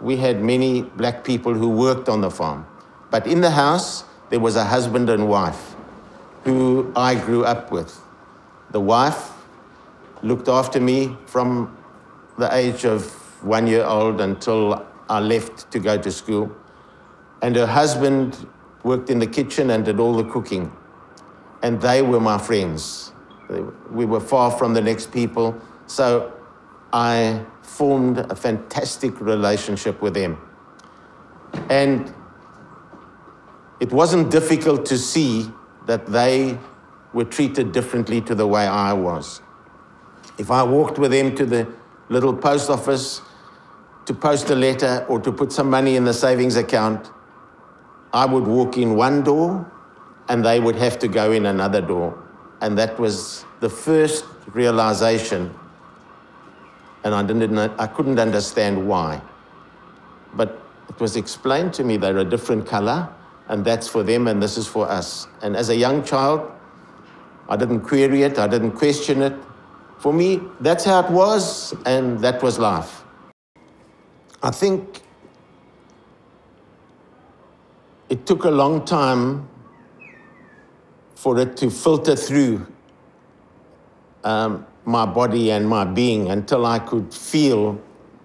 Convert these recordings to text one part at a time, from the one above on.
we had many black people who worked on the farm. But in the house, there was a husband and wife who I grew up with. The wife looked after me from the age of 1 year old until I left to go to school. And her husband worked in the kitchen and did all the cooking. And they were my friends. We were far from the next people. So I formed a fantastic relationship with them. And it wasn't difficult to see that they were treated differently to the way I was. If I walked with them to the little post office to post a letter or to put some money in the savings account, I would walk in one door and they would have to go in another door. And that was the first realization. And I couldn't understand why. But it was explained to me they're a different color, and that's for them and this is for us. And as a young child, I didn't query it, I didn't question it. For me, that's how it was, and that was life. I think it took a long time for it to filter through my body and my being until I could feel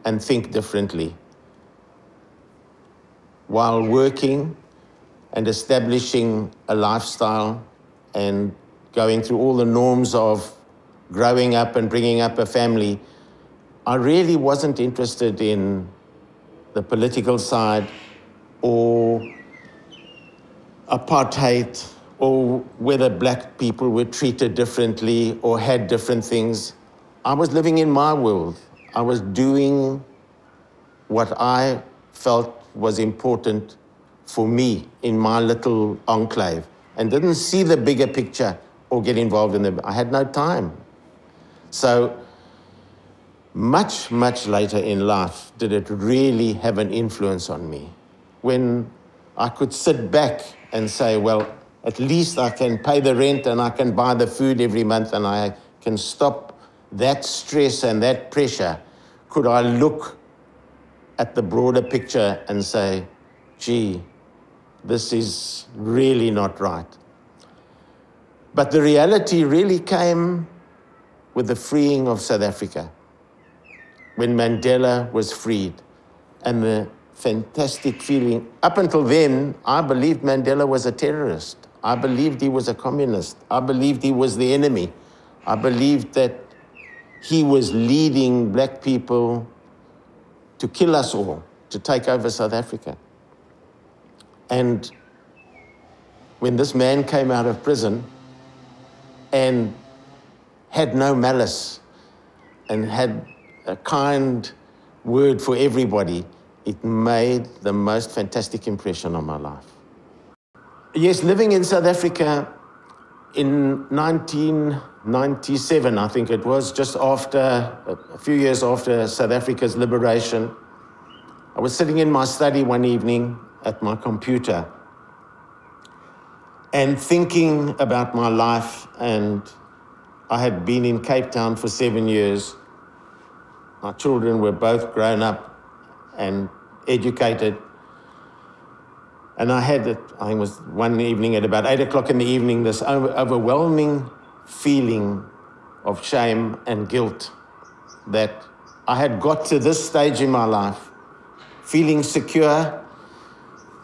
and think differently. While working and establishing a lifestyle and going through all the norms of growing up and bringing up a family, I really wasn't interested in the political side or apartheid or whether black people were treated differently or had different things. I was living in my world. I was doing what I felt was important for me in my little enclave and didn't see the bigger picture or get involved in I had no time. So much, much later in life did it really have an influence on me. When I could sit back and say, well, at least I can pay the rent and I can buy the food every month and I can stop that stress and that pressure. Could I look at the broader picture and say, gee, this is really not right. But the reality really came with the freeing of South Africa, when Mandela was freed, and the fantastic feeling. Up until then, I believed Mandela was a terrorist. I believed he was a communist. I believed he was the enemy. I believed that he was leading black people to kill us all, to take over South Africa. And when this man came out of prison and had no malice and had a kind word for everybody, it made the most fantastic impression on my life. Yes, living in South Africa in 1997, I think it was, just after, a few years after South Africa's liberation, I was sitting in my study one evening at my computer and thinking about my life, and I had been in Cape Town for 7 years. My children were both grown up and educated. And I had, I think it was one evening at about 8 o'clock in the evening, this overwhelming feeling of shame and guilt that I had got to this stage in my life, feeling secure.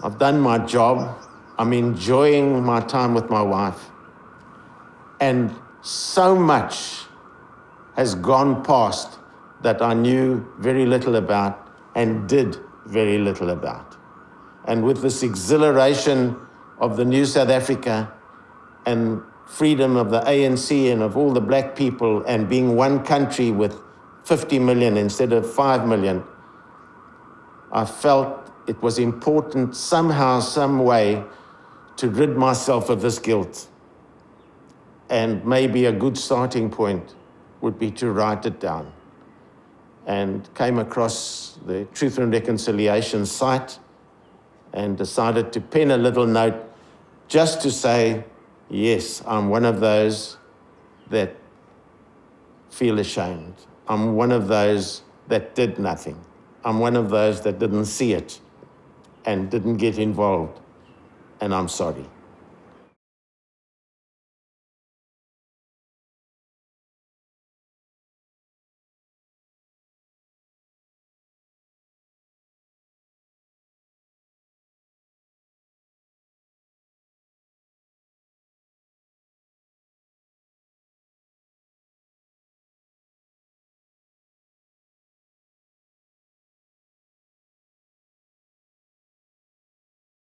I've done my job. I'm enjoying my time with my wife. And so much has gone past that I knew very little about and did very little about. And with this exhilaration of the new South Africa and freedom of the ANC and of all the black people and being one country with 50 million instead of 5 million, I felt it was important somehow, some way, to rid myself of this guilt. And maybe a good starting point would be to write it down. And came across the Truth and Reconciliation site and decided to pen a little note just to say, yes, I'm one of those that feel ashamed. I'm one of those that did nothing. I'm one of those that didn't see it and didn't get involved, and I'm sorry.